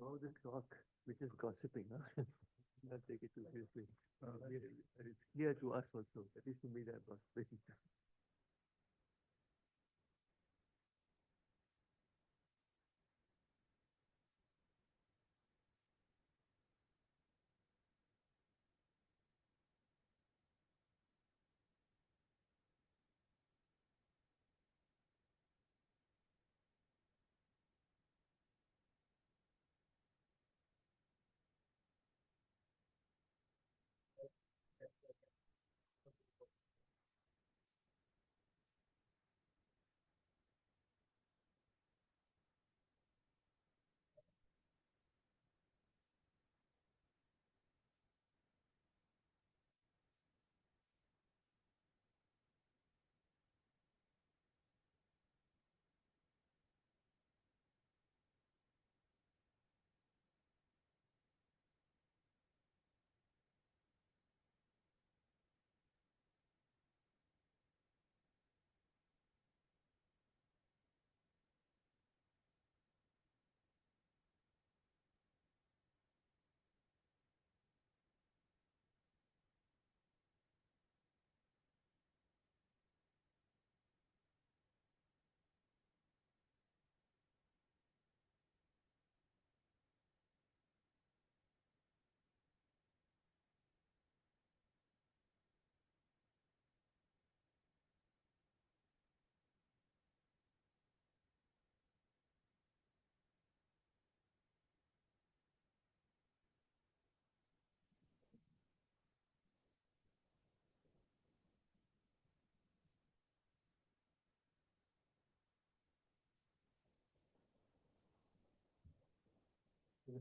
Oh, this rock, which is gossiping, huh? Not take it too seriously. It's clear to us also, at least to me, that gossiping.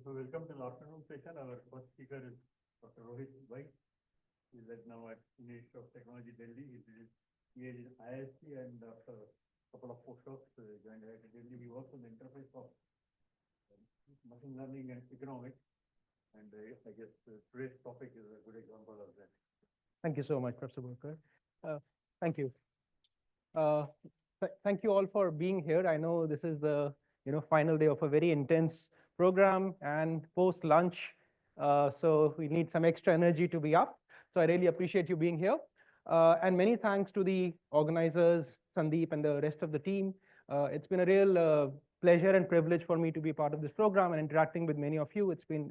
So welcome to the afternoon session. Our first speaker is Dr. Rohit Vaish. He is now at University of Technology, Delhi. He is in IIT and after a couple of postdocs joined IIT Delhi. He works on the interface of machine learning and economics. And I guess today's topic is a good example of that. Thank you so much, Professor Burkar. Thank you. Thank you all for being here. I know this is the final day of a very intense program and post lunch, so we need some extra energy to be up. So I really appreciate you being here, and many thanks to the organizers, Sandeep and the rest of the team. It's been a real pleasure and privilege for me to be part of this program and interacting with many of you. It's been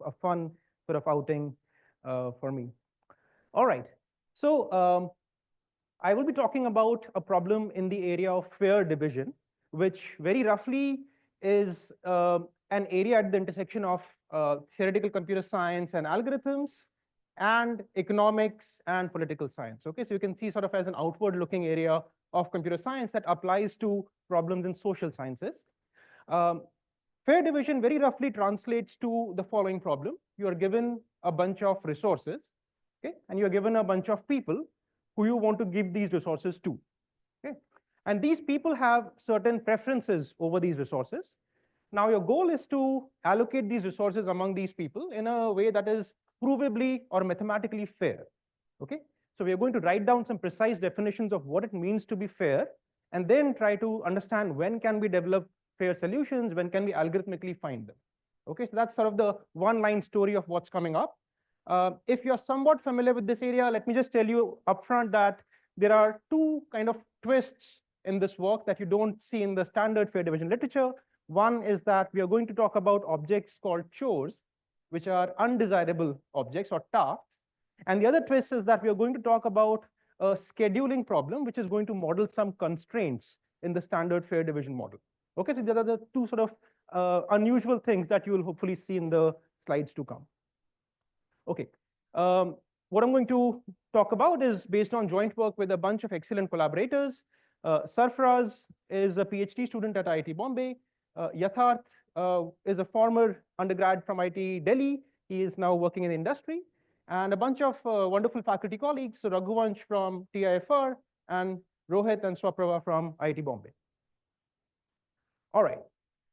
a fun sort of outing for me. All right. So I will be talking about a problem in the area of fair division, which very roughly is an area at the intersection of theoretical computer science and algorithms and economics and political science. Okay, so you can see sort of as an outward looking area of computer science that applies to problems in social sciences. Um, Fair division very roughly translates to the following problem. You are given a bunch of resources, okay, and you're given a bunch of people who you want to give these resources to. Okay, and these people have certain preferences over these resources. Now your goal is to allocate these resources among these people in a way that is provably or mathematically fair. Okay, so we are going to write down some precise definitions of what it means to be fair, and then try to understand when can we develop fair solutions, when can we algorithmically find them. Okay, so that's sort of the one line story of what's coming up. If you're somewhat familiar with this area, let me just tell you upfront that there are two kind of twists in this work that you don't see in the standard fair division literature. One is that we are going to talk about objects called chores, which are undesirable objects or tasks. And the other twist is that we are going to talk about a scheduling problem, which is going to model some constraints in the standard fair division model. Okay, so there are the two sort of unusual things that you will hopefully see in the slides to come. Okay, what I'm going to talk about is based on joint work with a bunch of excellent collaborators. Sarfaraz is a PhD student at IIT Bombay. Yatharth is a former undergrad from IIT Delhi. He is now working in the industry. And a bunch of wonderful faculty colleagues, so Raghuvansh from TIFR and Rohit and Swaprabha from IIT Bombay. All right.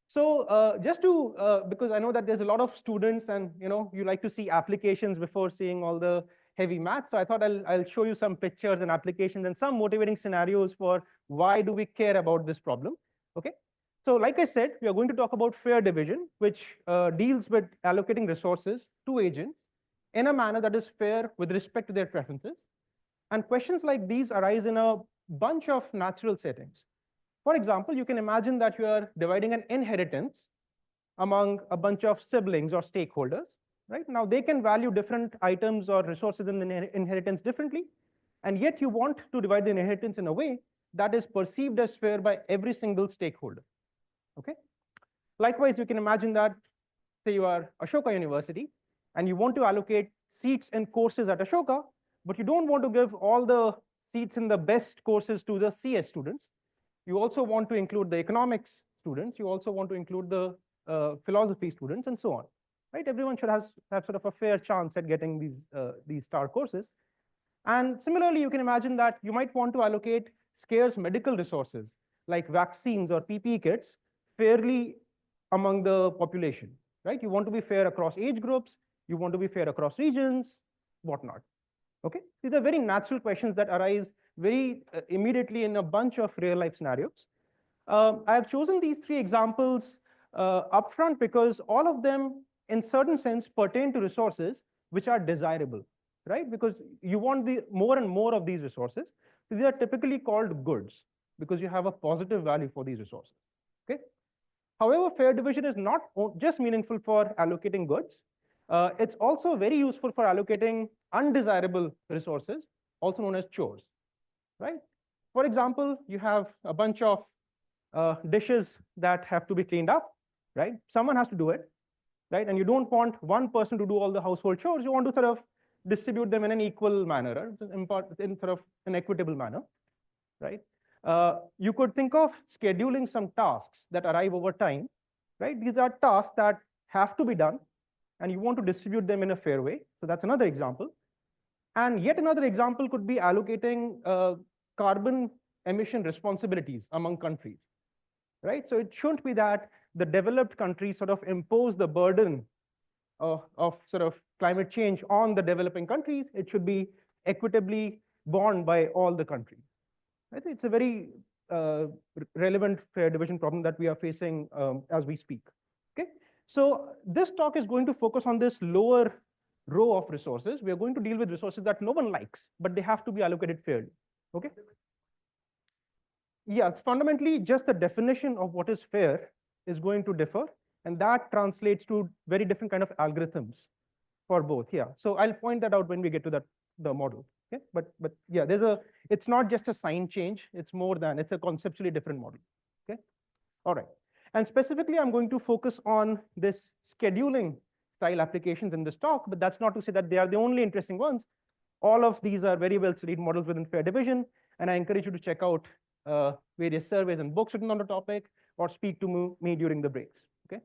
So just to, because I know that there's a lot of students and you like to see applications before seeing all the heavy math. So I thought I'll show you some pictures and applications and some motivating scenarios for why do we care about this problem. Okay. So like I said, we are going to talk about fair division, which deals with allocating resources to agents in a manner that is fair with respect to their preferences. And questions like these arise in a bunch of natural settings. For example, you can imagine that you are dividing an inheritance among a bunch of siblings or stakeholders, right? Now, they can value different items or resources in the inheritance differently, and yet you want to divide the inheritance in a way that is perceived as fair by every single stakeholder, okay? Likewise, you can imagine that, say you are Ashoka University, and you want to allocate seats in courses at Ashoka, but you don't want to give all the seats in the best courses to the CS students. You also want to include the economics students. You also want to include the philosophy students, and so on, right? Everyone should have sort of a fair chance at getting these star courses. And similarly, you can imagine that you might want to allocate scarce medical resources like vaccines or PPE kits fairly among the population, right? You want to be fair across age groups, you want to be fair across regions, whatnot. Okay, these are very natural questions that arise very immediately in a bunch of real life scenarios. I have chosen these three examples upfront because all of them, in certain sense, pertain to resources which are desirable, right? Because you want the more and more of these resources. These are typically called goods because you have a positive value for these resources. Okay. However, fair division is not just meaningful for allocating goods. It's also very useful for allocating undesirable resources, also known as chores, right? For example, you have a bunch of dishes that have to be cleaned up, right? Someone has to do it, right? And you don't want one person to do all the household chores. You want to sort of distribute them in an equal manner, right? In sort of an equitable manner, right? You could think of scheduling some tasks that arrive over time, right? These are tasks that have to be done, and you want to distribute them in a fair way. So that's another example. And yet another example could be allocating carbon emission responsibilities among countries, right? So it shouldn't be that the developed countries sort of impose the burden of sort of climate change on the developing countries. It should be equitably borne by all the countries. I think it's a very relevant fair division problem that we are facing as we speak. Okay, so this talk is going to focus on this lower row of resources. We are going to deal with resources that no one likes, but they have to be allocated fairly. Okay. Yeah, fundamentally, just the definition of what is fair is going to differ, and that translates to very different kind of algorithms for both. Yeah, so I'll point that out when we get to the model. Okay, but yeah, it's not just a sign change. It's more than, it's a conceptually different model. Okay, all right. And specifically, I'm going to focus on this scheduling style applications in this talk, but that's not to say that they are the only interesting ones. All of these are very well studied models within fair division, and I encourage you to check out various surveys and books written on the topic, or speak to me during the breaks. Okay.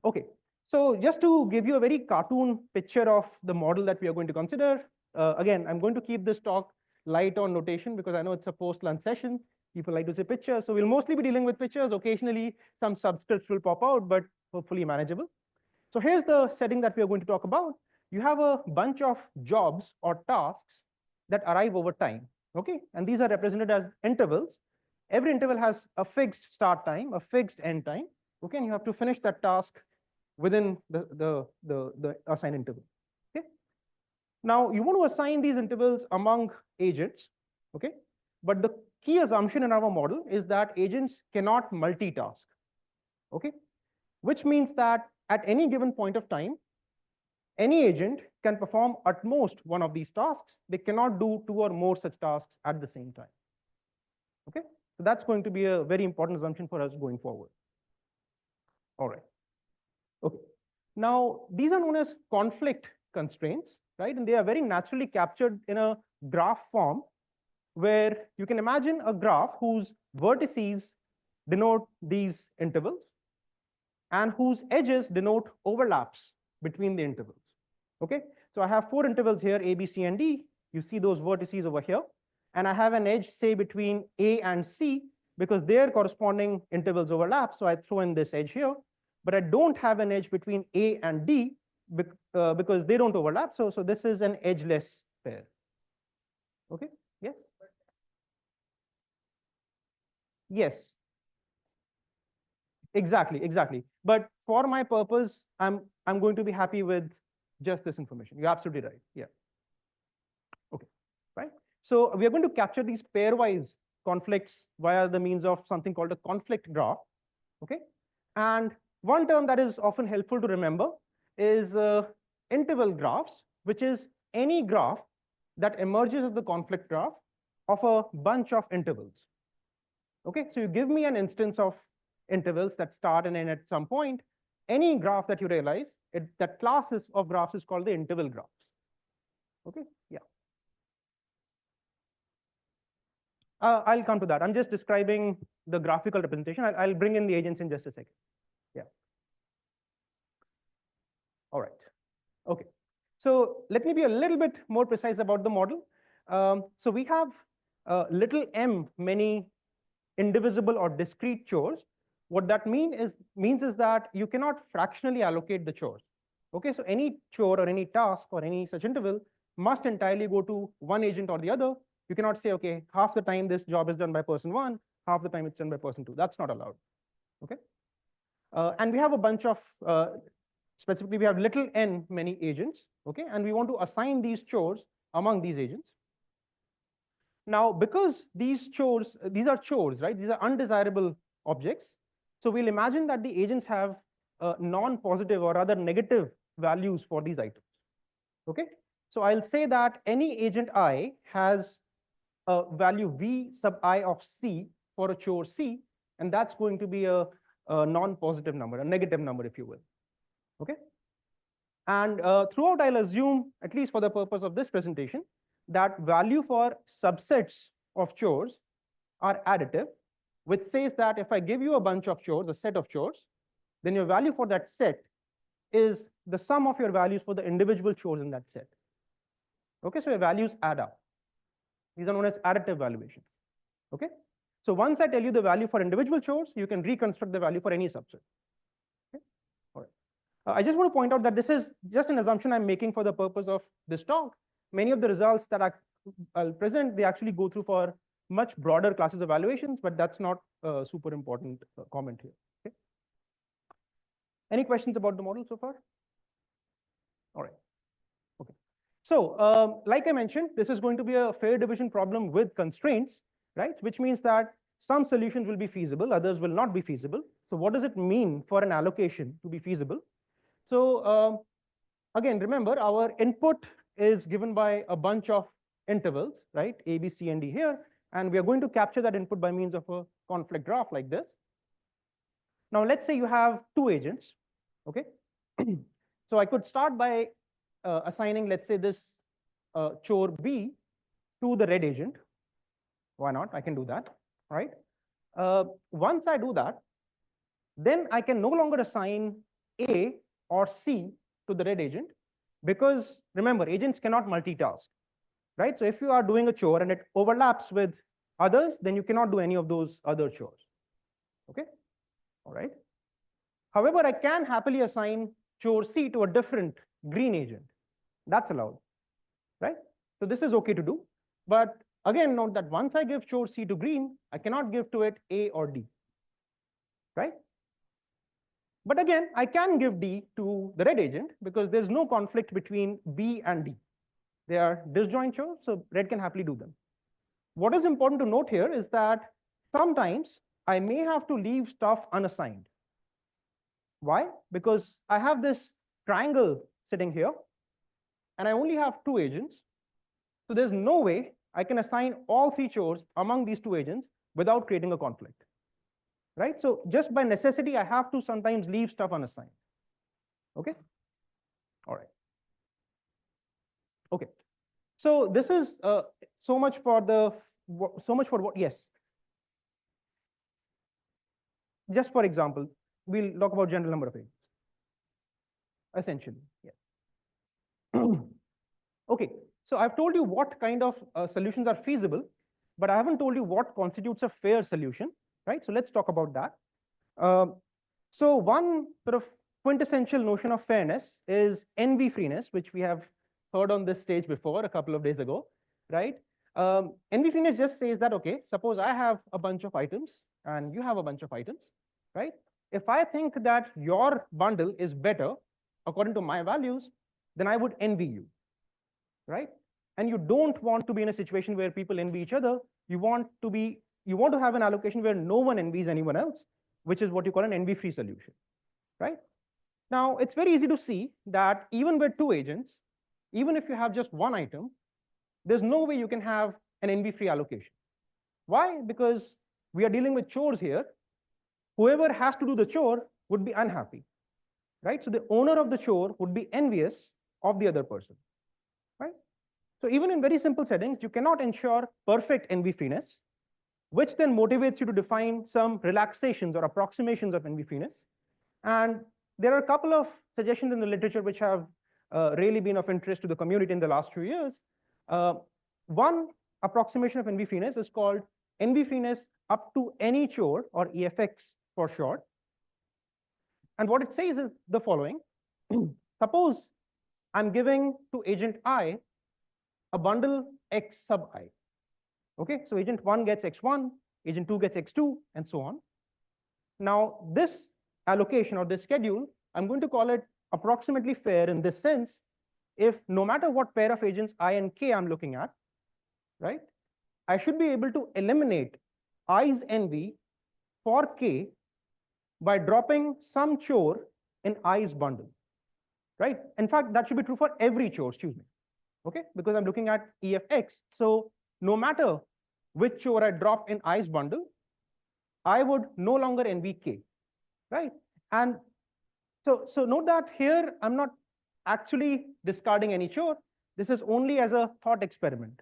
Okay. So just to give you a very cartoon picture of the model that we are going to consider, again, I'm going to keep this talk light on notation because I know it's a post-lunch session. People like to see pictures. So we'll mostly be dealing with pictures. Occasionally, some subscripts will pop out, but hopefully manageable. So here's the setting that we are going to talk about. You have a bunch of jobs or tasks that arrive over time. Okay, and these are represented as intervals. Every interval has a fixed start time, a fixed end time. Okay, and you have to finish that task within the assigned interval. Okay. Now you want to assign these intervals among agents. Okay, but the key assumption in our model is that agents cannot multitask. Okay, which means that at any given point of time, any agent can perform at most one of these tasks. They cannot do two or more such tasks at the same time. Okay, so that's going to be a very important assumption for us going forward. All right. Okay. Now, these are known as conflict constraints, right? And they are very naturally captured in a graph form where you can imagine a graph whose vertices denote these intervals and whose edges denote overlaps between the intervals. Okay, so I have 4 intervals here, A, B, C, and D. You see those vertices over here. And I have an edge, say, between A and C, because their corresponding intervals overlap. So I throw in this edge here. But I don't have an edge between A and D because they don't overlap. So this is an edgeless pair. Okay, yes? Yes. Exactly, exactly. But for my purpose, I'm going to be happy with just this information. You're absolutely right. Yeah. Okay. Right. So we are going to capture these pairwise conflicts via the means of something called a conflict graph. Okay. And one term that is often helpful to remember is interval graphs, which is any graph that emerges as the conflict graph of a bunch of intervals. Okay, so you give me an instance of intervals that start and end at some point. Any graph that you realize, that class of graphs is called the interval graphs. Okay, yeah. I'll come to that. I'm just describing the graphical representation. I'll bring in the agents in just a second. Yeah. All right. Okay. So let me be a little bit more precise about the model. So we have little m many indivisible or discrete chores. What that means is that you cannot fractionally allocate the chores. Okay, so any chore or any task or any such interval must entirely go to one agent or the other. You cannot say, okay, half the time this job is done by person one, half the time it's done by person two. That's not allowed. Okay, and we have a bunch of specifically we have little n many agents. Okay, and we want to assign these chores among these agents. Now, because these are chores, right? These are undesirable objects. So we'll imagine that the agents have non-positive or rather negative values for these items. Okay. So I'll say that any agent I has a value v sub I of c for a chore c, and that's going to be a non-positive number, a negative number, if you will. Okay. And throughout, I'll assume, at least for the purpose of this presentation, that value for subsets of chores are additive, which says that if I give you a bunch of chores, a set of chores, then your value for that set is the sum of your values for the individual chores in that set. Okay, so your values add up. These are known as additive valuations. Okay, so once I tell you the value for individual chores, you can reconstruct the value for any subset. Okay, all right. I just want to point out that this is just an assumption I'm making for the purpose of this talk. Many of the results that I'll present, they actually go through for much broader classes of evaluations, but that's not a super important comment here. Okay. Any questions about the model so far? All right. Okay. So like I mentioned, this is going to be a fair division problem with constraints, right? Which means that some solutions will be feasible, others will not be feasible. So what does it mean for an allocation to be feasible? So again, remember our input is given by a bunch of intervals, right? A, B, C, and D here. And we are going to capture that input by means of a conflict graph like this. Now, let's say you have two agents, okay? So I could start by assigning, let's say, this chore B to the red agent. Why not? I can do that, right? Once I do that, then I can no longer assign A or C to the red agent, because remember, agents cannot multitask, right? So if you are doing a chore and it overlaps with others, then you cannot do any of those other chores. Okay, all right. However, I can happily assign chore C to a different green agent. That's allowed, right? So this is okay to do. But again, note that once I give chore C to green, I cannot give to it A or D, right? But again, I can give D to the red agent because there's no conflict between B and D. They are disjoint chores, so red can happily do them. What is important to note here is that sometimes I may have to leave stuff unassigned. Why? Because I have this triangle sitting here, and I only have two agents. So there's no way I can assign all three chores among these two agents without creating a conflict. Right? So just by necessity, I have to sometimes leave stuff unassigned. Okay? All right. Okay. So this is so much for what, yes. Just for example, we'll talk about general number of agents. Essentially, yeah. Okay, so I've told you what kind of solutions are feasible, but I haven't told you what constitutes a fair solution, right? So let's talk about that. So one sort of quintessential notion of fairness is envyfreeness, which we have heard on this stage before a couple of days ago, right? Envyfreeness just says that, okay, suppose I have a bunch of items and you have a bunch of items, right? if I think that your bundle is better according to my values, then I would envy you, right? And you don't want to be in a situation where people envy each other. You want to have an allocation where no one envies anyone else, which is what you call an envy-free solution, right? Now, it's very easy to see that even with two agents, even if you have just one item, there's no way you can have an envy-free allocation. Why? Because we are dealing with chores here. Whoever has to do the chore would be unhappy, right? So the owner of the chore would be envious of the other person, right? So even in very simple settings, you cannot ensure perfect envy-freeness, which then motivates you to define some relaxations or approximations of envy-freeness. And there are a couple of suggestions in the literature which have really been of interest to the community in the last few years. One approximation of envy-freeness is called envy-freeness up to any chore, or EFX for short. And what it says is the following. Suppose I'm giving to agent I a bundle X sub I. Okay, so agent 1 gets X1, agent 2 gets X2, and so on. Now, this allocation or this schedule, I'm going to call it approximately fair in this sense, if no matter what pair of agents I and K I'm looking at, right, I should be able to eliminate I's envy for K by dropping some chore in I's bundle, right? In fact, that should be true for every chore, excuse me, okay? Because I'm looking at EFX. So no matter which chore I drop in I's bundle, I would no longer envy K, right? And so note that here, I'm not actually discarding any chore. This is only as a thought experiment,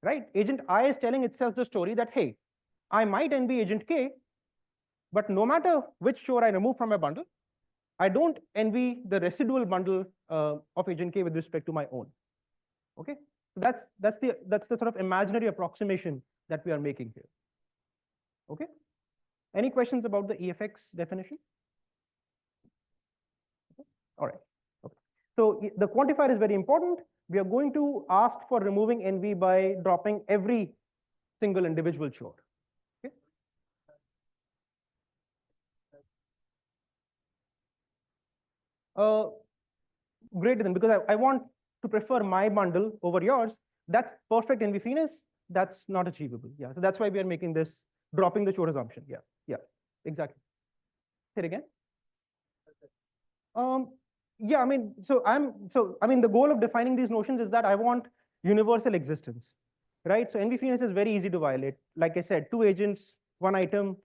right? Agent I is telling itself the story that, hey, I might envy agent K, but no matter which chore I remove from my bundle, I don't envy the residual bundle of agent K with respect to my own. Okay, so that's the sort of imaginary approximation that we are making here. Okay, any questions about the EFX definition? Okay. All right. Okay. So the quantifier is very important. We are going to ask for removing envy by dropping every single individual chore. Okay. Greater than, because I want to prefer my bundle over yours. That's perfect envy-freeness. That's not achievable. Yeah, so that's why we are making this, dropping the chore assumption. Yeah, exactly. Say it again. Yeah, I mean, the goal of defining these notions is that I want universal existence, right? So envy-freeness is very easy to violate. Like I said, two agents, one item.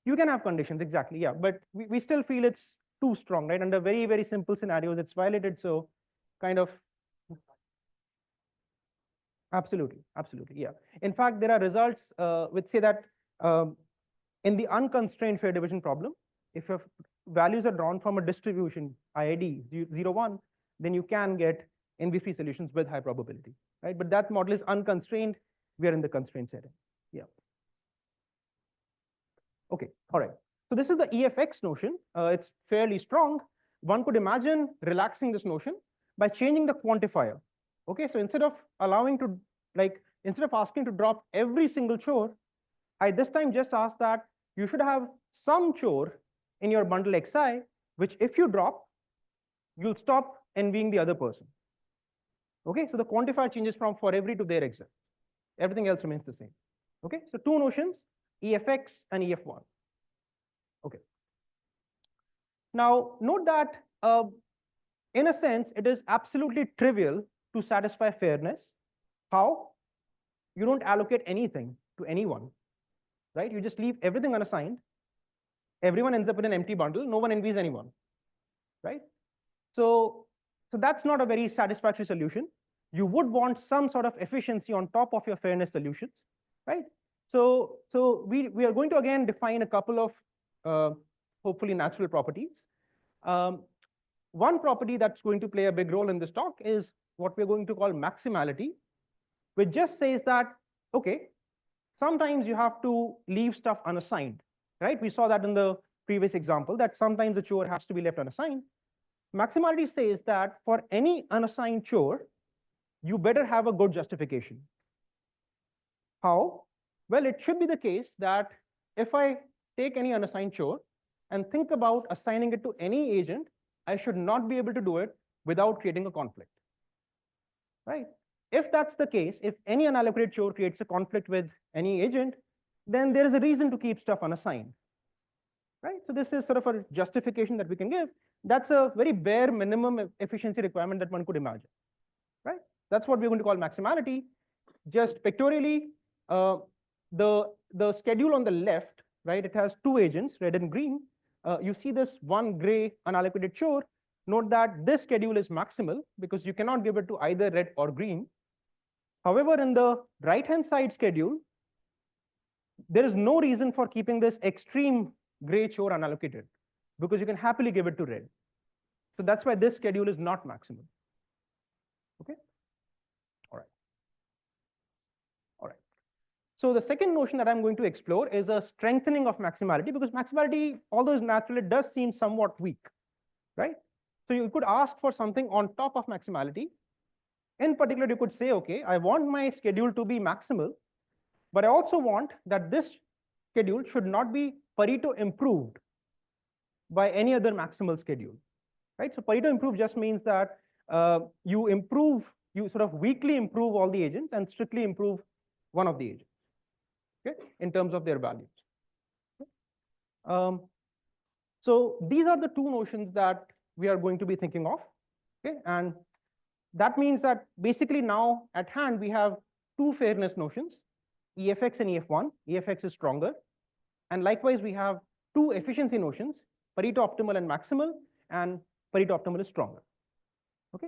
You can have conditions, exactly, yeah, but we still feel it's too strong, right? Under very, very simple scenarios, it's violated, so kind of. Absolutely, yeah. In fact, there are results which say that in the unconstrained fair division problem, if your values are drawn from a distribution, IID 0, 1, then you can get envy-free solutions with high probability, right? But that model is unconstrained. We are in the constrained setting. Yeah. Okay, all right. So this is the EFX notion. It's fairly strong. One could imagine relaxing this notion by changing the quantifier. Okay, so instead of asking to drop every single chore, I this time just ask that you should have some chore in your bundle Xi, which if you drop, you'll stop envying the other person. Okay, so the quantifier changes from for every to there exists. Everything else remains the same. Okay, so two notions, EFX and EF1. Okay. Now, note that in a sense, it is absolutely trivial to satisfy fairness. How? You don't allocate anything to anyone, right? You just leave everything unassigned. Everyone ends up in an empty bundle. No one envies anyone, right? So that's not a very satisfactory solution. You would want some sort of efficiency on top of your fairness solutions, right? So we are going to again define a couple of hopefully natural properties. One property that's going to play a big role in this talk is what we're going to call maximality, which just says that, okay, sometimes you have to leave stuff unassigned, right? We saw that in the previous example, that sometimes the chore has to be left unassigned. Maximality says that for any unassigned chore, you better have a good justification. How? Well, it should be the case that if I take any unassigned chore and think about assigning it to any agent, I should not be able to do it without creating a conflict, right? If that's the case, if any unallocated chore creates a conflict with any agent, then there is a reason to keep stuff unassigned, right? So this is sort of a justification that we can give. That's a very bare minimum efficiency requirement that one could imagine, right? That's what we're going to call maximality. Just pictorially, the schedule on the left, right? It has two agents, red and green. You see this one gray unallocated chore. Note that this schedule is maximal because you cannot give it to either red or green. However, in the right-hand side schedule, there is no reason for keeping this extreme gray chore unallocated because you can happily give it to red. So that's why this schedule is not maximal. Okay. All right. All right. So the second notion that I'm going to explore is a strengthening of maximality, because maximality, although it's natural, it does seem somewhat weak, right? So you could ask for something on top of maximality. In particular, you could say, okay, I want my schedule to be maximal, but I also want that this schedule should not be Pareto improved by any other maximal schedule, right? So Pareto improved just means that you sort of weakly improve all the agents and strictly improve one of the agents, okay, in terms of their values. So these are the two notions that we are going to be thinking of, okay? And that means that basically now at hand, we have two fairness notions, EFX and EF1. EFX is stronger. And likewise, we have two efficiency notions, Pareto optimal and maximal, and Pareto optimal is stronger, okay?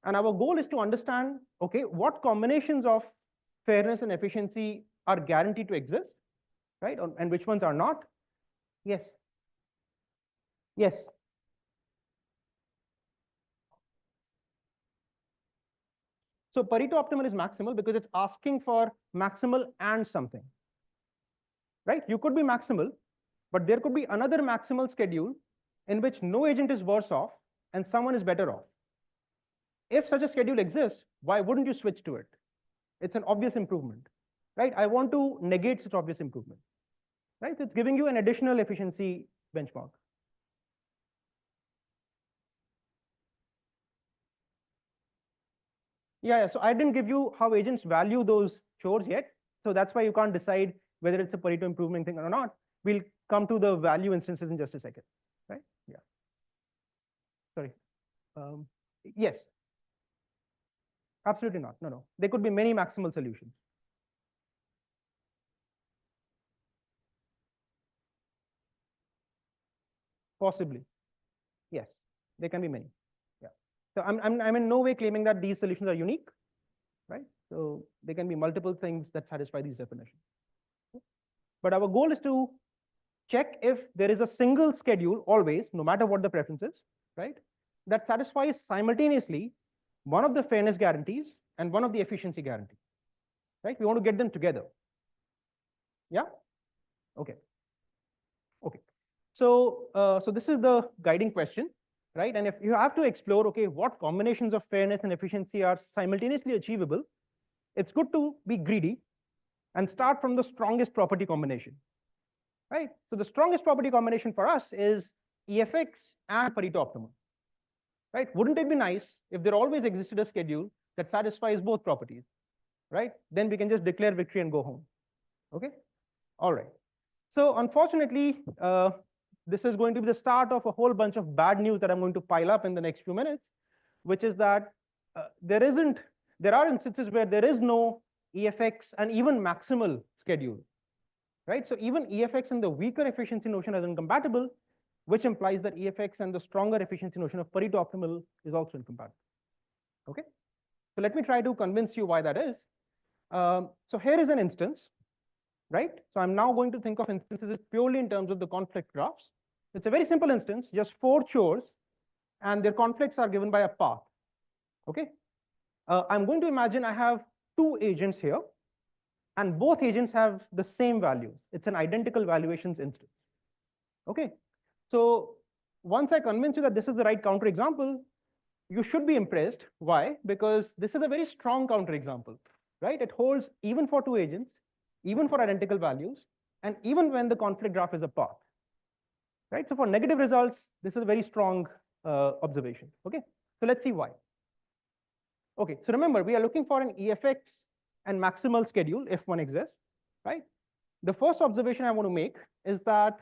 And our goal is to understand, okay, what combinations of fairness and efficiency are guaranteed to exist, right? And which ones are not. Yes. Yes. So Pareto optimal is maximal because it's asking for maximal and something, right? You could be maximal, but there could be another maximal schedule in which no agent is worse off and someone is better off. If such a schedule exists, why wouldn't you switch to it? It's an obvious improvement, right? I want to negate such obvious improvement, right? It's giving you an additional efficiency benchmark. Yeah, so I didn't give you how agents value those chores yet. So that's why you can't decide whether it's a Pareto improvement thing or not. We'll come to the value instances in just a second, right? Yeah. Sorry. Yes. Absolutely not. No, no. There could be many maximal solutions. Possibly. Yes. There can be many. Yeah. So I'm in no way claiming that these solutions are unique, right? So there can be multiple things that satisfy these definitions. But our goal is to check if there is a single schedule always, no matter what the preference is, right, that satisfies simultaneously one of the fairness guarantees and one of the efficiency guarantees, right? We want to get them together. Yeah? Okay. Okay. So, so this is the guiding question, right? And if you have to explore, okay, what combinations of fairness and efficiency are simultaneously achievable, it's good to be greedy and start from the strongest property combination, right? So the strongest property combination for us is EFX and Pareto optimal, right? Wouldn't it be nice if there always existed a schedule that satisfies both properties, right? Then we can just declare victory and go home, okay? All right. So unfortunately, this is going to be the start of a whole bunch of bad news that I'm going to pile up in the next few minutes, which is that there are instances where there is no EFX and even maximal schedule, right? So even EFX and the weaker efficiency notion is incompatible, which implies that EFX and the stronger efficiency notion of Pareto optimal is also incompatible, okay? So let me try to convince you why that is. So here is an instance, right? So I'm now going to think of instances purely in terms of the conflict graphs. It's a very simple instance, just 4 chores, and their conflicts are given by a path, okay? I'm going to imagine I have 2 agents here, and both agents have the same value. It's an identical valuations instance, okay? So once I convince you that this is the right counterexample, you should be impressed. Why? Because this is a very strong counterexample, right? It holds even for 2 agents, even for identical values, and even when the conflict graph is a path, right? So for negative results, this is a very strong observation, okay? So let's see why. Okay, so remember, we are looking for an EFX and maximal schedule if one exists, right? The first observation I want to make is that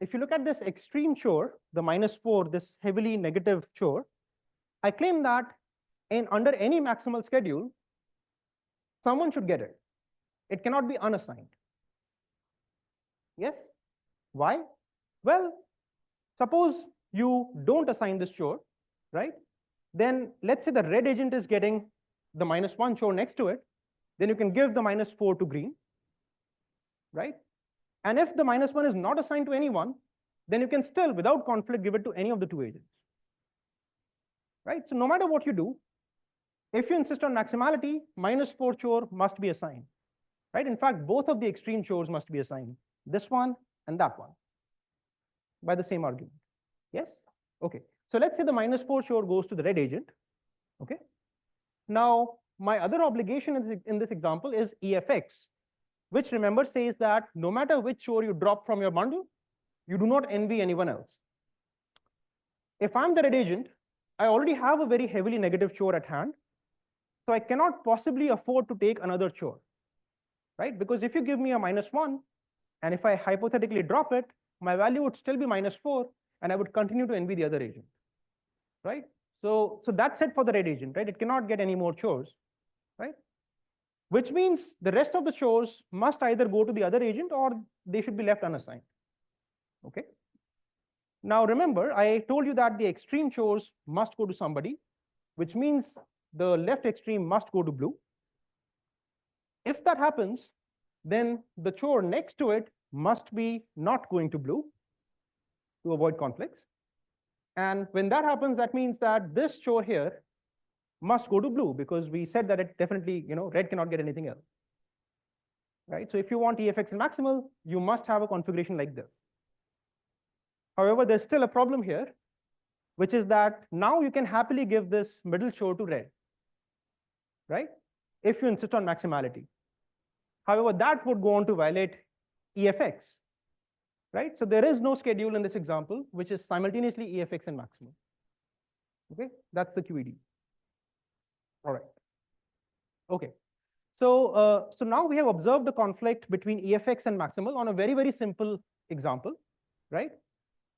if you look at this extreme chore, the -4, this heavily negative chore, I claim that under any maximal schedule, someone should get it. It cannot be unassigned. Yes? Why? Well, suppose you don't assign this chore, right? Then let's say the red agent is getting the -1 chore next to it, then you can give the -4 to green, right? And if the -1 is not assigned to anyone, then you can still, without conflict, give it to any of the two agents, right? So no matter what you do, if you insist on maximality, -4 chore must be assigned, right? In fact, both of the extreme chores must be assigned, this one and that one, by the same argument. Yes? Okay. So let's say the -4 chore goes to the red agent. Okay. Now, my other obligation in this example is EFX, which remember says that no matter which chore you drop from your bundle, you do not envy anyone else. If I'm the red agent, I already have a very heavily negative chore at hand, so I cannot possibly afford to take another chore, right? Because if you give me a -1, and if I hypothetically drop it, my value would still be -4, and I would continue to envy the other agent, right? So that's it for the red agent, right? It cannot get any more chores, right? Which means the rest of the chores must either go to the other agent or they should be left unassigned, okay? Now remember, I told you that the extreme chores must go to somebody, which means the left extreme must go to blue. If that happens, then the chore next to it must be not going to blue to avoid conflicts. And when that happens, that means that this chore here must go to blue, because we said that it definitely, red cannot get anything else, right? So if you want EFX and maximal, you must have a configuration like this. However, there's still a problem here, which is that now you can happily give this middle chore to red, right? If you insist on maximality. However, that would go on to violate EFX, right? So there is no schedule in this example, which is simultaneously EFX and maximal. Okay, that's the QED. All right. Okay. So now we have observed the conflict between EFX and maximal on a very, very simple example, right?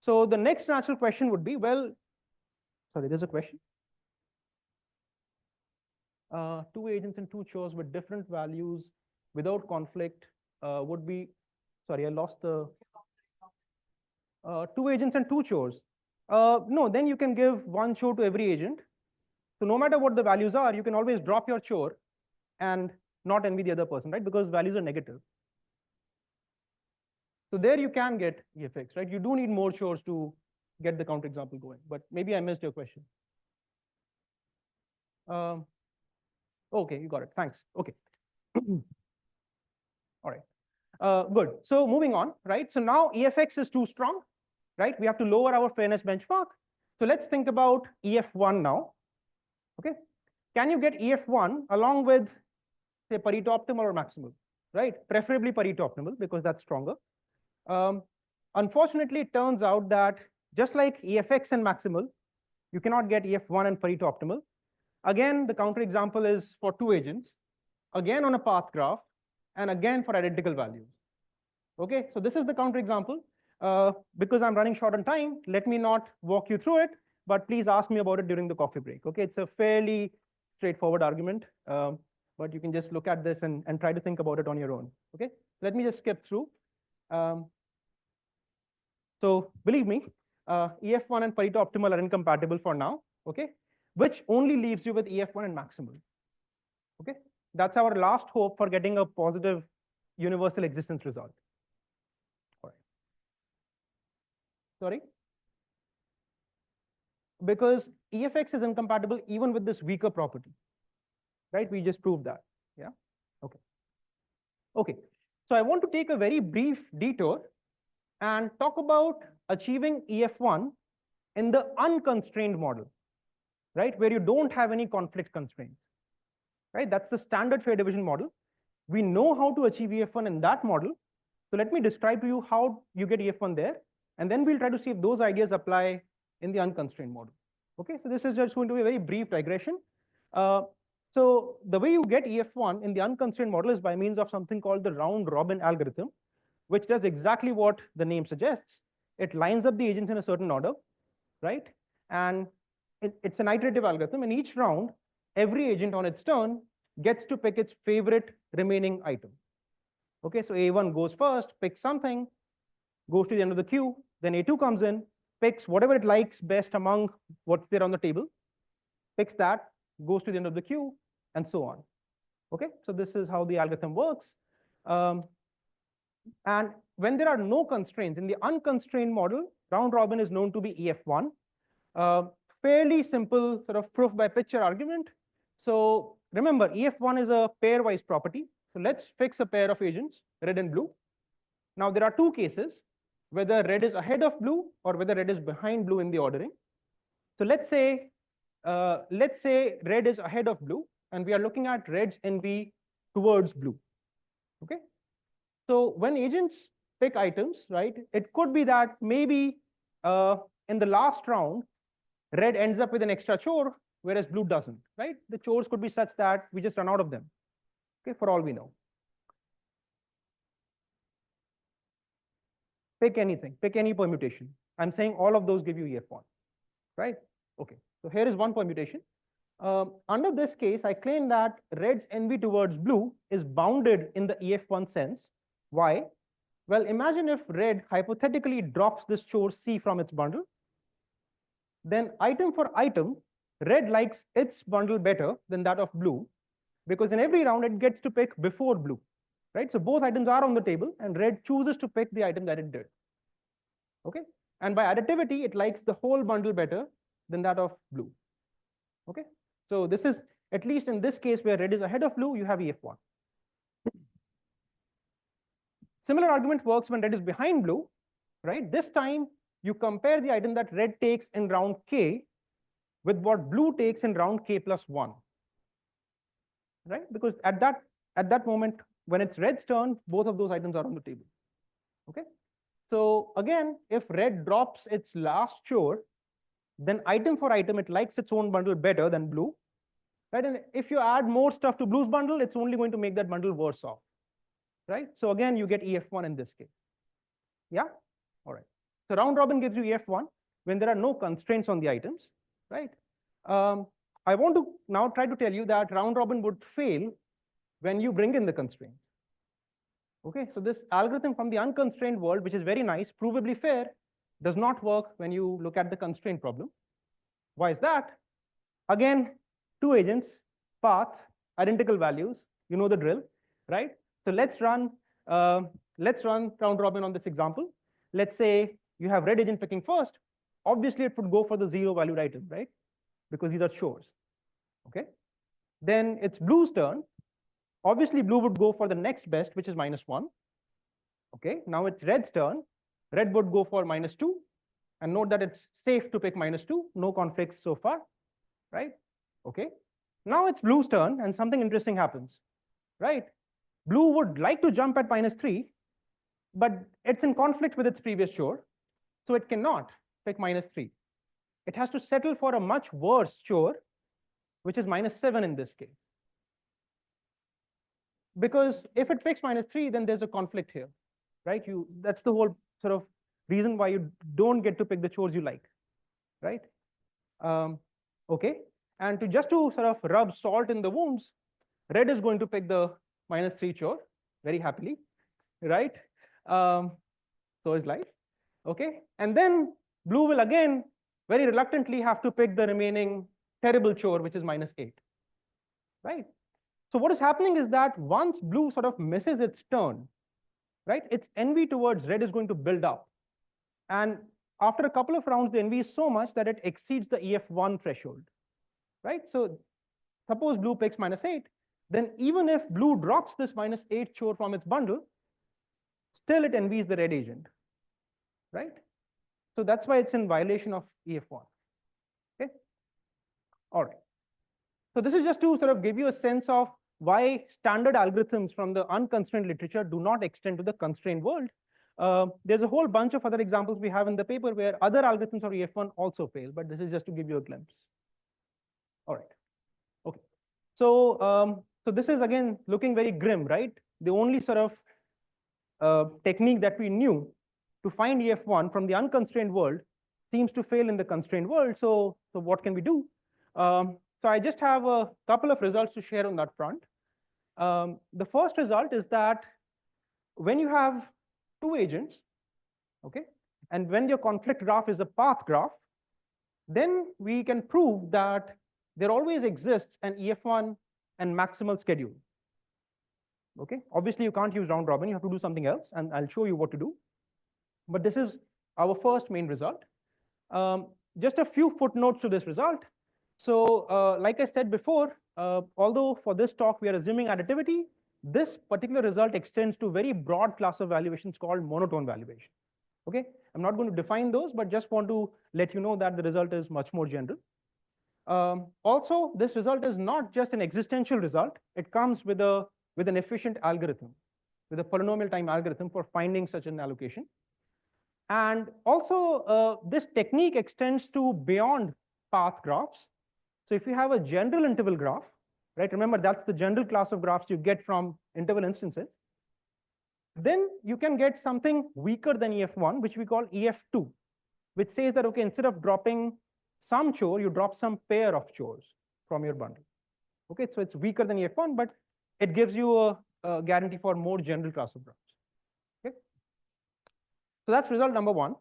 So the next natural question would be, well, sorry, there's a question. Two agents and two chores with different values without conflict would be, sorry, I lost the, two agents and two chores. No, then you can give one chore to every agent. So no matter what the values are, you can always drop your chore and not envy the other person, right? Because values are negative. So there you can get EFX, right? You do need more chores to get the counterexample going, but maybe I missed your question. Okay, you got it. Thanks. Okay. All right. Good. So moving on, right? So now EFX is too strong, right? We have to lower our fairness benchmark. So let's think about EF1 now. Okay. Can you get EF1 along with, say, Pareto optimal or maximal, right? Preferably Pareto optimal, because that's stronger. Unfortunately, it turns out that just like EFX and maximal, you cannot get EF1 and Pareto optimal. Again, the counterexample is for two agents, again on a path graph, and again for identical values. Okay, so this is the counterexample. Because I'm running short on time, let me not walk you through it, but please ask me about it during the coffee break. Okay, it's a fairly straightforward argument, but you can just look at this and try to think about it on your own. Okay, let me just skip through. So believe me, EF1 and Pareto optimal are incompatible for now, okay? Which only leaves you with EF1 and maximal, okay? That's our last hope for getting a positive universal existence result. All right. Sorry? Because EFX is incompatible even with this weaker property, right? We just proved that, yeah? Okay. Okay, so I want to take a very brief detour and talk about achieving EF1 in the unconstrained model, right? Where you don't have any conflict constraints, right? That's the standard fair division model. We know how to achieve EF1 in that model, So let me describe to you how you get EF1 there, and then we'll try to see if those ideas apply in the unconstrained model. Okay, so this is just going to be a very brief digression. So the way you get EF1 in the unconstrained model is by means of something called the round robin algorithm, which does exactly what the name suggests. It lines up the agents in a certain order, right? And it's an iterative algorithm. In each round, every agent on its turn gets to pick its favorite remaining item. Okay, so A1 goes first, picks something, goes to the end of the queue, then A2 comes in, picks whatever it likes best among what's there on the table, picks that, goes to the end of the queue, and so on. Okay, so this is how the algorithm works. And when there are no constraints in the unconstrained model, round robin is known to be EF1. Fairly simple sort of proof by picture argument. So remember, EF1 is a pairwise property. So let's fix a pair of agents, red and blue. Now there are two cases, whether red is ahead of blue or whether red is behind blue in the ordering. So let's say red is ahead of blue, and we are looking at red's envy towards blue. Okay. So when agents pick items, right, it could be that maybe in the last round, red ends up with an extra chore, whereas blue doesn't, right? The chores could be such that we just run out of them, okay, for all we know. Pick anything, pick any permutation. I'm saying all of those give you EF1, right? Okay, so here is one permutation. Under this case, I claim that red's envy towards blue is bounded in the EF1 sense. Why? Well, imagine if red hypothetically drops this chore C from its bundle. Then item for item, red likes its bundle better than that of blue, because in every round it gets to pick before blue, right? So both items are on the table, and red chooses to pick the item that it did. Okay, and by additivity, it likes the whole bundle better than that of blue. Okay, so this is, at least in this case where red is ahead of blue, you have EF1. Similar argument works when red is behind blue, right? This time you compare the item that red takes in round K with what blue takes in round K plus 1, right? Because at that moment, when it's red's turn, both of those items are on the table. Okay, so again, if red drops its last chore, then item for item, it likes its own bundle better than blue, right? And if you add more stuff to blue's bundle, it's only going to make that bundle worse off, right? So again, you get EF1 in this case. Yeah, all right. So round robin gives you EF1 when there are no constraints on the items, right? I want to now try to tell you that round robin would fail when you bring in the constraints. Okay, so this algorithm from the unconstrained world, which is very nice, provably fair, does not work when you look at the constraint problem. Why is that? Again, two agents, path, identical values, you know the drill, right? So let's run round robin on this example. Let's say you have red agent picking first. Obviously, it would go for the 0 valued item, right? Because these are chores. Okay. Then it's blue's turn. Obviously, blue would go for the next best, which is -1. Okay. Now it's red's turn. Red would go for -2. And note that it's safe to pick -2. No conflicts so far, right? Okay. Now it's blue's turn, and something interesting happens, right? Blue would like to jump at -3, but it's in conflict with its previous chore, so it cannot pick -3. It has to settle for a much worse chore, which is -7 in this case. Because if it picks -3, then there's a conflict here, right? That's the whole sort of reason why you don't get to pick the chores you like, right? Okay, and just to sort of rub salt in the wounds, red is going to pick the -3 chore very happily, right? So is life. Okay, and then blue will again very reluctantly have to pick the remaining terrible chore, which is -8, right? So what is happening is that once blue sort of misses its turn, right, its envy towards red is going to build up. And after a couple of rounds, the envy is so much that it exceeds the EF1 threshold, right? So suppose blue picks -8, then even if blue drops this -8 chore from its bundle, still it envies the red agent, right? So that's why it's in violation of EF1. Okay. All right. So this is just to sort of give you a sense of why standard algorithms from the unconstrained literature do not extend to the constrained world. There's a whole bunch of other examples we have in the paper where other algorithms of EF1 also fail, but this is just to give you a glimpse. All right. Okay. So this is again looking very grim, right? The only sort of technique that we knew to find EF1 from the unconstrained world seems to fail in the constrained world. So what can we do? So I just have a couple of results to share on that front. The first result is that when you have two agents, okay, and when your conflict graph is a path graph, then we can prove that there always exists an EF1 and maximal schedule. Okay, obviously you can't use round robin, you have to do something else, and I'll show you what to do. But this is our first main result. Just a few footnotes to this result. So like I said before, although for this talk we are assuming additivity, this particular result extends to a very broad class of valuations called monotone valuation. Okay, I'm not going to define those, but just want to let you know that the result is much more general. Also, this result is not just an existential result. It comes with an efficient algorithm, with a polynomial time algorithm for finding such an allocation. And also, this technique extends to beyond path graphs. So if you have a general interval graph, right? Remember, that's the general class of graphs you get from interval instances. Then you can get something weaker than EF1, which we call EF2, which says that, okay, instead of dropping some chore, you drop some pair of chores from your bundle. Okay, so it's weaker than EF1, but it gives you a guarantee for more general class of graphs. Okay, so that's result number one.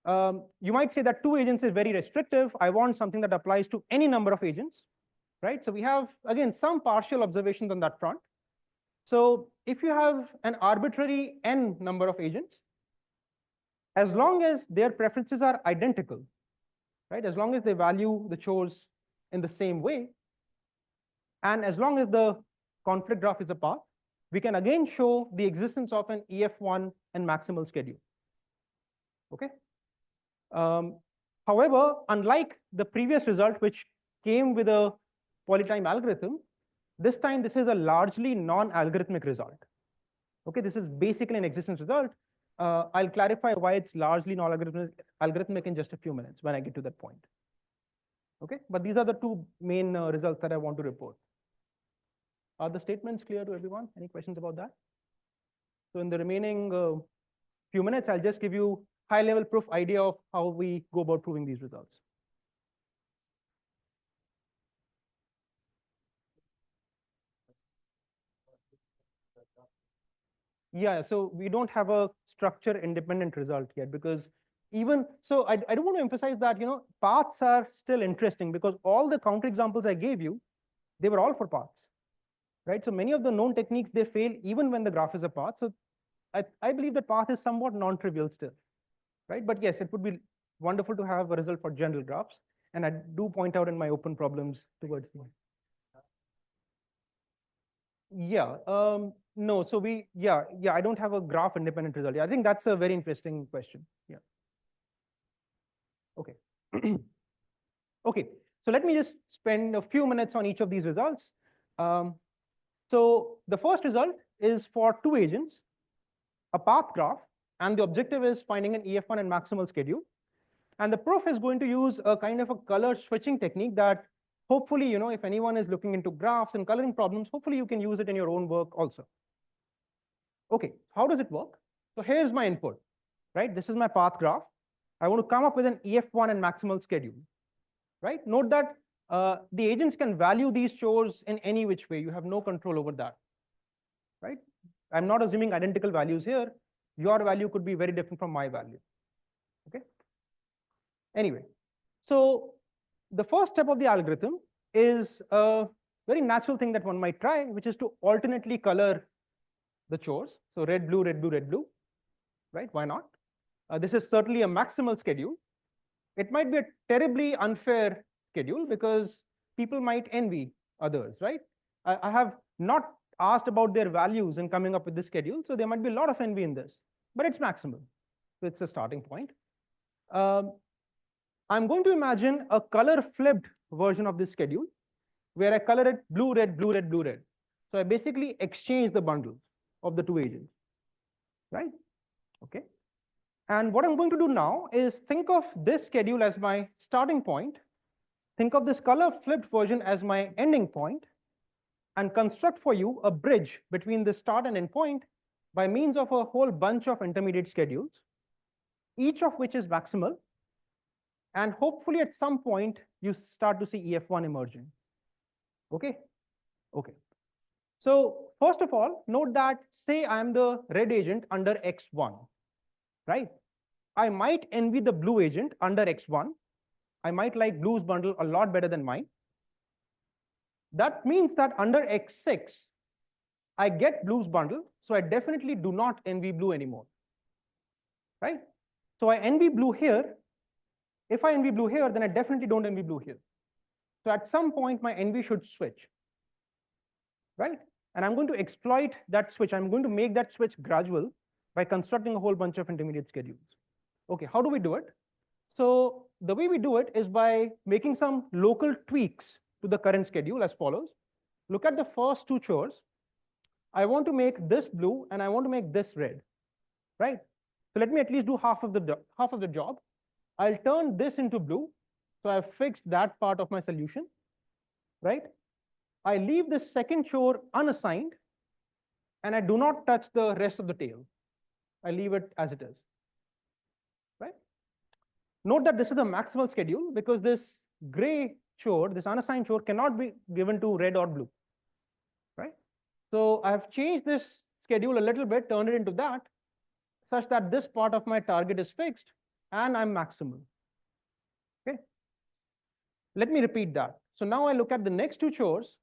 You might say that two agents is very restrictive. I want something that applies to any number of agents, right? So we have, again, some partial observations on that front. So if you have an arbitrary n number of agents, as long as their preferences are identical, right? As long as they value the chores in the same way, and as long as the conflict graph is a path, we can again show the existence of an EF1 and maximal schedule. Okay. However, unlike the previous result, which came with a polytime algorithm, this time this is a largely non-algorithmic result. Okay, this is basically an existence result. I'll clarify why it's largely non-algorithmic in just a few minutes when I get to that point. Okay, but these are the two main results that I want to report. Are the statements clear to everyone? Any questions about that? So in the remaining few minutes, I'll just give you high-level proof idea of how we go about proving these results. Yeah, so we don't have a structure independent result yet, because even so, I don't want to emphasize that, you know, paths are still interesting because all the counterexamples I gave you, they were all for paths, right? So many of the known techniques, they fail even when the graph is a path. So I believe that path is somewhat non-trivial still, right? But yes, it would be wonderful to have a result for general graphs. And I do point out in my open problems towards the end. Yeah, no, so I don't have a graph independent result. Yeah, I think that's a very interesting question. Yeah. Okay. Okay, so let me just spend a few minutes on each of these results. So the first result is for two agents, a path graph, and the objective is finding an EF1 and maximal schedule. And the proof is going to use a kind of a color switching technique that hopefully, you know, if anyone is looking into graphs and coloring problems, hopefully you can use it in your own work also. Okay, how does it work? So here's my input, right? This is my path graph. I want to come up with an EF1 and maximal schedule, right? Note that the agents can value these chores in any which way. You have no control over that, right? I'm not assuming identical values here. Your value could be very different from my value, okay? Anyway, so the first step of the algorithm is a very natural thing that one might try, which is to alternately color the chores. So red, blue, red, blue, red, blue, right? Why not? This is certainly a maximal schedule. It might be a terribly unfair schedule because people might envy others, right? I have not asked about their values in coming up with this schedule, so there might be a lot of envy in this, but it's maximal. So it's a starting point. I'm going to imagine a color flipped version of this schedule where I color it blue, red, blue, red, blue, red. So I basically exchange the bundles of the two agents, right? Okay. And what I'm going to do now is think of this schedule as my starting point, think of this color flipped version as my ending point, and construct for you a bridge between the start and end point by means of a whole bunch of intermediate schedules, each of which is maximal. And hopefully at some point, you start to see EF1 emerging. Okay? Okay. So first of all, note that say I'm the red agent under X1, right? I might envy the blue agent under X1. I might like blue's bundle a lot better than mine. That means that under X6, I get blue's bundle, so I definitely do not envy blue anymore, right? So I envy blue here. If I envy blue here, then I definitely don't envy blue here. So at some point, my envy should switch, right? And I'm going to exploit that switch. I'm going to make that switch gradual by constructing a whole bunch of intermediate schedules. Okay, how do we do it? So the way we do it is by making some local tweaks to the current schedule as follows. Look at the first two chores. I want to make this blue and I want to make this red, right? So let me at least do half of the job. I'll turn this into blue. So I've fixed that part of my solution, right? I leave the second chore unassigned and I do not touch the rest of the tail. I leave it as it is, right? Note that this is a maximal schedule because this gray chore, this unassigned chore cannot be given to red or blue, right? So I have changed this schedule a little bit, turned it into that, such that this part of my target is fixed and I'm maximal. Okay. Let me repeat that. So now I look at the next two chores.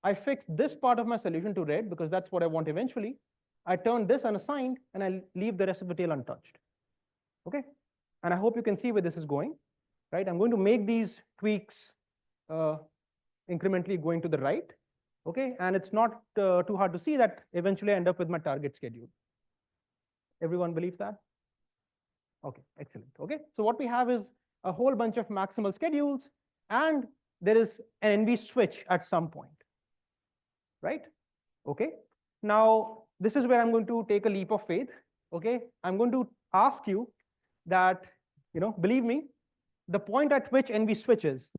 I fix this part of my solution to red because that's what I want eventually. I turn this unassigned and I leave the rest of the tail untouched. Okay. And I hope you can see where this is going, right? I'm going to make these tweaks incrementally going to the right. Okay. And it's not too hard to see that eventually I end up with my target schedule. Everyone believes that? Okay, excellent. Okay, so what we have is a whole bunch of maximal schedules, and there is an NV switch at some point, right? Okay, now this is where I'm going to take a leap of faith. Okay, I'm going to ask you that, believe me, the point at which NV switches,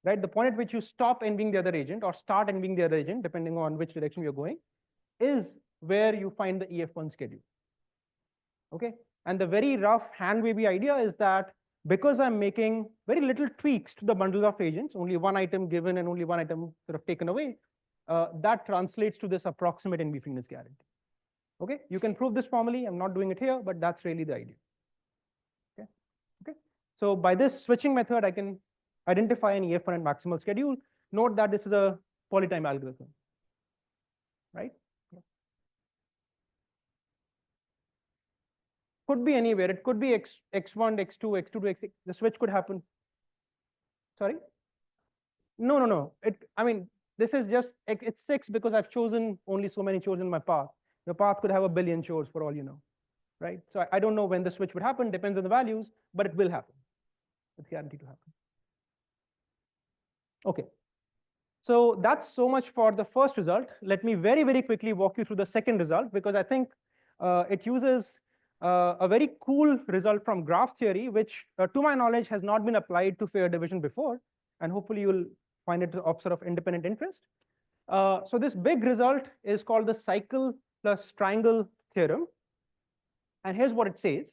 right? The point at which you stop envying the other agent or start envying the other agent, depending on which direction you're going, is where you find the EF1 schedule. Okay, and the very rough hand wavy idea is that because I'm making very little tweaks to the bundle of agents, only one item given and only one item sort of taken away, that translates to this approximate envyfreeness guarantee. Okay, you can prove this formally. I'm not doing it here, but that's really the idea. Okay, okay. So by this switching method, I can identify an EF1 and maximal schedule. Note that this is a polytime algorithm, right? Could be anywhere. It could be x1, x2, x2 to x6. The switch could happen. Sorry? No. I mean, this is just, it's 6 because I've chosen only so many chores in my path. The path could have a billion chores for all you know, right? So I don't know when the switch would happen, depends on the values, but it will happen. It's guaranteed to happen. Okay. So that's so much for the first result. Let me very, very quickly walk you through the second result because I think it uses a very cool result from graph theory, which to my knowledge has not been applied to fair division before, and hopefully you will find it of sort of independent interest. So this big result is called the cycle-plus-triangle theorem, and here's what it says.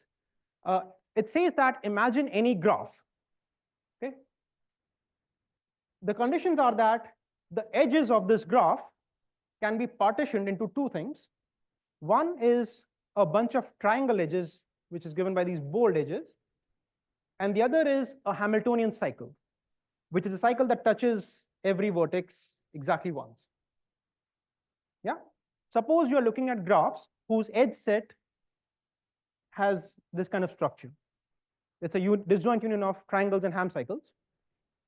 It says that imagine any graph. Okay, the conditions are that the edges of this graph can be partitioned into two things. One is a bunch of triangle edges, which is given by these bold edges. And the other is a Hamiltonian cycle, which is a cycle that touches every vertex exactly once. Yeah. Suppose you are looking at graphs whose edge set has this kind of structure. It's a disjoint union of triangles and Ham cycles.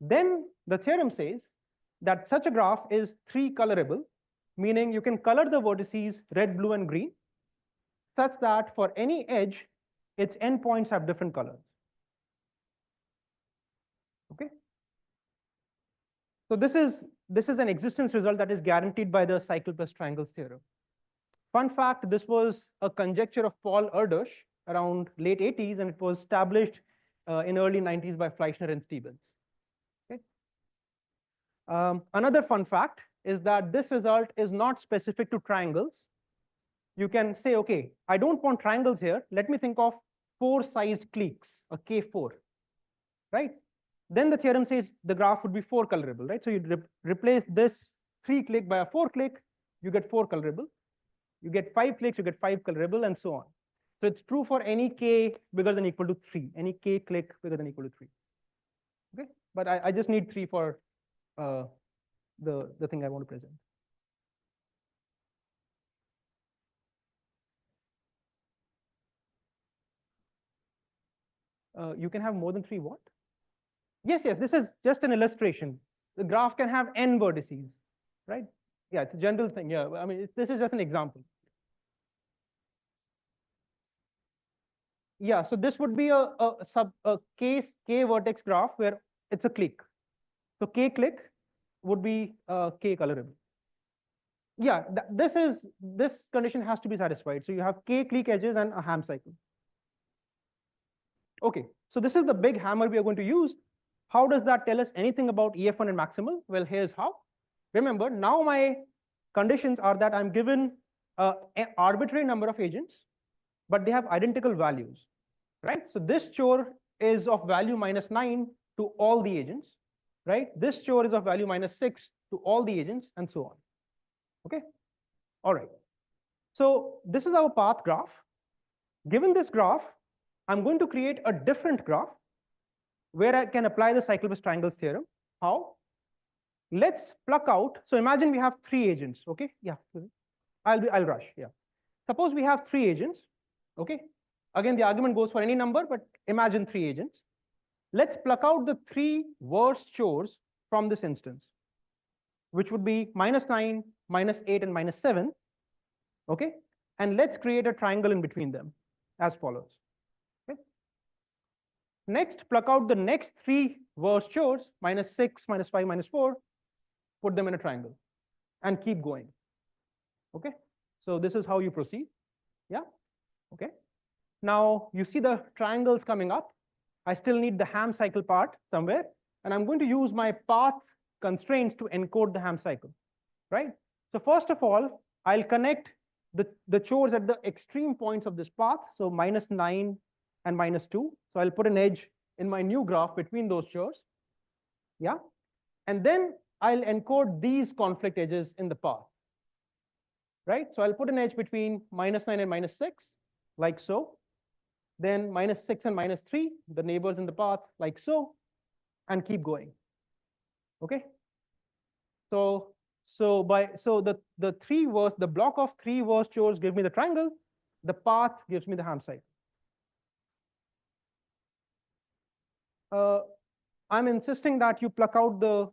Then the theorem says that such a graph is 3-colorable, meaning you can color the vertices red, blue, and green, such that for any edge, its endpoints have different colors. Okay. So this is this is an existence result that is guaranteed by the cycle plus triangles theorem. Fun fact, this was a conjecture of Paul Erdős around late 80s, and it was established in early 90s by Fleischner and Stevens. Okay. Another fun fact is that this result is not specific to triangles. You can say, okay, I don't want triangles here. Let me think of 4-sized cliques, a K4, right? Then the theorem says the graph would be 4 colorable, right? So you replace this 3 clique by a 4 clique, you get 4 colorable. You get 5 cliques, you get 5 colorable, and so on. So it's true for any k bigger than or equal to 3, any k clique bigger than or equal to 3. Okay, but I just need 3 for the thing I want to present. You can have more than 3 what? Yes, this is just an illustration. The graph can have n vertices, right? Yeah, it's a general thing. Yeah, I mean, this is just an example. Yeah, so this would be a k vertex graph where it's a clique. So k clique would be k colorable. Yeah, this condition has to be satisfied. So you have k clique edges and a ham cycle. Okay, so this is the big hammer we are going to use. How does that tell us anything about EF1 and maximal? Well, here's how. Remember, now my conditions are that I'm given an arbitrary number of agents, but they have identical values, right? So this chore is of value -9 to all the agents, right? This chore is of value -6 to all the agents, and so on. Okay, all right. So this is our path graph. Given this graph, I'm going to create a different graph where I can apply the cycleplus-triangles theorem. How? Let's pluck out. So imagine we have 3 agents. Okay, yeah, I'll rush. Yeah, suppose we have 3 agents. Okay, again the argument goes for any number, but imagine 3 agents. Let's pluck out the 3 worst chores from this instance, which would be -9, -8, and -7. Okay, and let's create a triangle in between them as follows. Okay. Next, pluck out the next 3 worst chores, -6, -5, -4, put them in a triangle, and keep going. Okay, so this is how you proceed. Yeah, okay. Now you see the triangles coming up. I still need the ham cycle part somewhere, and I'm going to use my path constraints to encode the ham cycle, right? So first of all, I'll connect the chores at the extreme points of this path, so -9 and -2. So I'll put an edge in my new graph between those chores. Yeah, and then I'll encode these conflict edges in the path, right? So I'll put an edge between -9 and -6, like so. Then -6 and -3, the neighbors in the path, like so, and keep going. Okay. So the block of 3 worst chores give me the triangle. The path gives me the ham cycle. I'm insisting that you pluck out the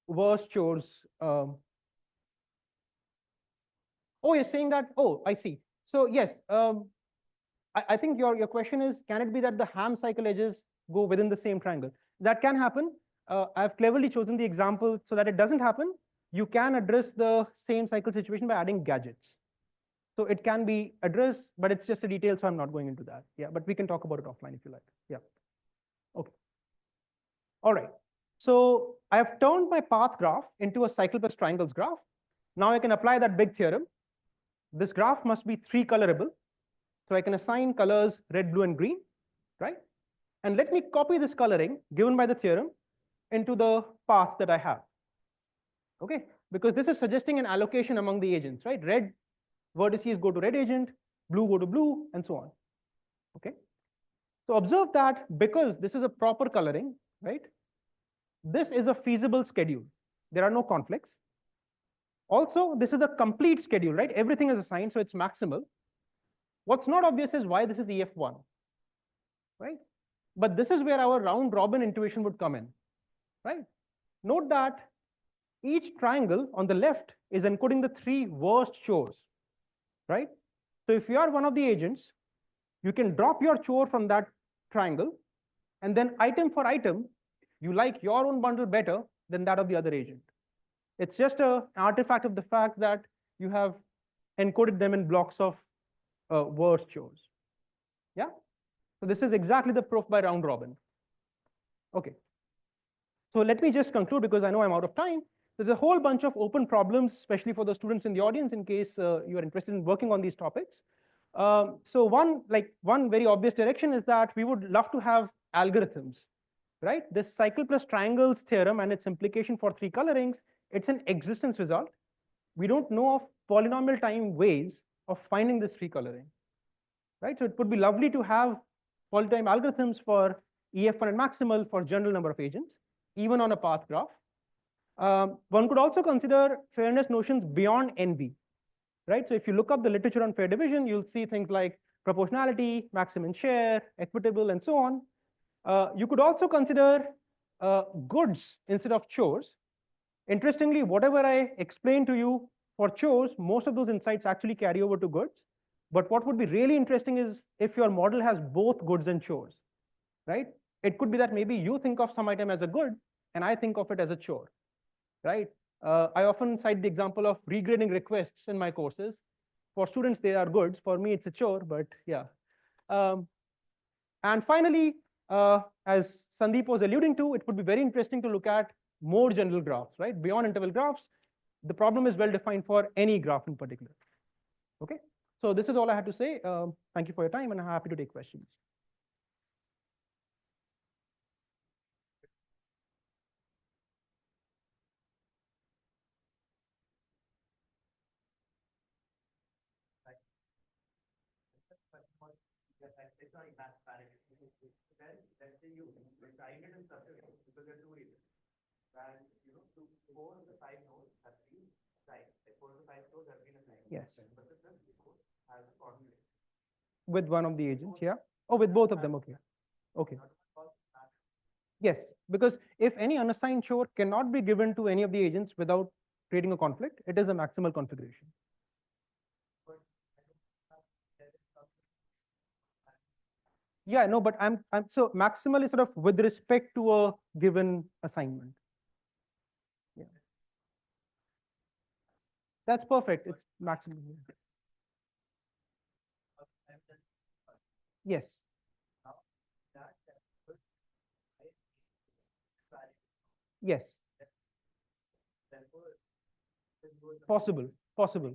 worst chores. Oh, you're saying that? Oh, I see. So yes, I think your question is, can it be that the ham cycle edges go within the same triangle? That can happen. I've cleverly chosen the example so that it doesn't happen. You can address the same cycle situation by adding gadgets. So it can be addressed, but it's just a detail, so I'm not going into that. Yeah, but we can talk about it offline if you like. Yeah. Okay. All right. So I have turned my path graph into a cycleplus-triangles graph. Now I can apply that big theorem. This graph must be 3 colorable. So I can assign colors red, blue, and green, right? And let me copy this coloring given by the theorem into the path that I have. Okay, because this is suggesting an allocation among the agents, right? Red vertices go to red agent, blue go to blue, and so on. Okay, so observe that because this is a proper coloring, right? This is a feasible schedule. There are no conflicts. Also, this is a complete schedule, right? Everything is assigned, so it's maximal. What's not obvious is why this is EF1, right? But this is where our round robin intuition would come in, right? Note that each triangle on the left is encoding the 3 worst chores, right? So if you are one of the agents, you can drop your chore from that triangle, and then item for item, you like your own bundle better than that of the other agent. It's just an artifact of the fact that you have encoded them in blocks of words chores. Yeah. So this is exactly the proof by round robin. Okay. So let me just conclude because I know I'm out of time. There's a whole bunch of open problems, especially for the students in the audience, in case you are interested in working on these topics. So one very obvious direction is that we would love to have algorithms, right? This cycle+triangles theorem and its implication for three colorings, it's an existence result. We don't know of polynomial time ways of finding this three coloring, right? So it would be lovely to have polytime algorithms for EF1 and maximal for general number of agents, even on a path graph. One could also consider fairness notions beyond envy, right? So if you look up the literature on fair division, you'll see things like proportionality, maximum share, equitable, and so on. You could also consider goods instead of chores. Interestingly, whatever I explained to you for chores, most of those insights actually carry over to goods. But what would be really interesting is if your model has both goods and chores, right? It could be that maybe you think of some item as a good and I think of it as a chore, right? I often cite the example of regrading requests in my courses. For students, they are goods. For me, it's a chore, but yeah. And finally, as Sandeep was alluding to, it would be very interesting to look at more general graphs, right? Beyond interval graphs, the problem is well defined for any graph in particular. Okay, so this is all I had to say. Thank you for your time, and I'm happy to take questions. It's not math Pareto. Then let's say you design it in such a way because there are two reasons. And to 4 of the 5 nodes have been assigned. Like 4 of the 5 nodes have been assigned. Yes. But the fifth node has a formula. With one of the agents, yeah. Oh, with both of them, okay. Okay. Yes, because if any unassigned chore cannot be given to any of the agents without creating a conflict, it is a maximal configuration. Yeah, no, but I'm so maximal is sort of with respect to a given assignment. Yeah. That's perfect. It's maximal. Yes. Yes. Possible. Possible.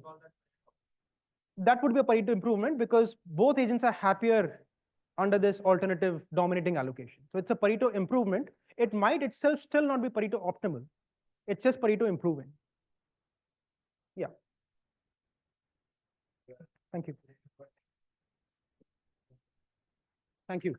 That would be a Pareto improvement because both agents are happier under this alternative dominating allocation. So it's a Pareto improvement. It might itself still not be Pareto optimal. It's just Pareto improving. Yeah. Thank you. Thank you.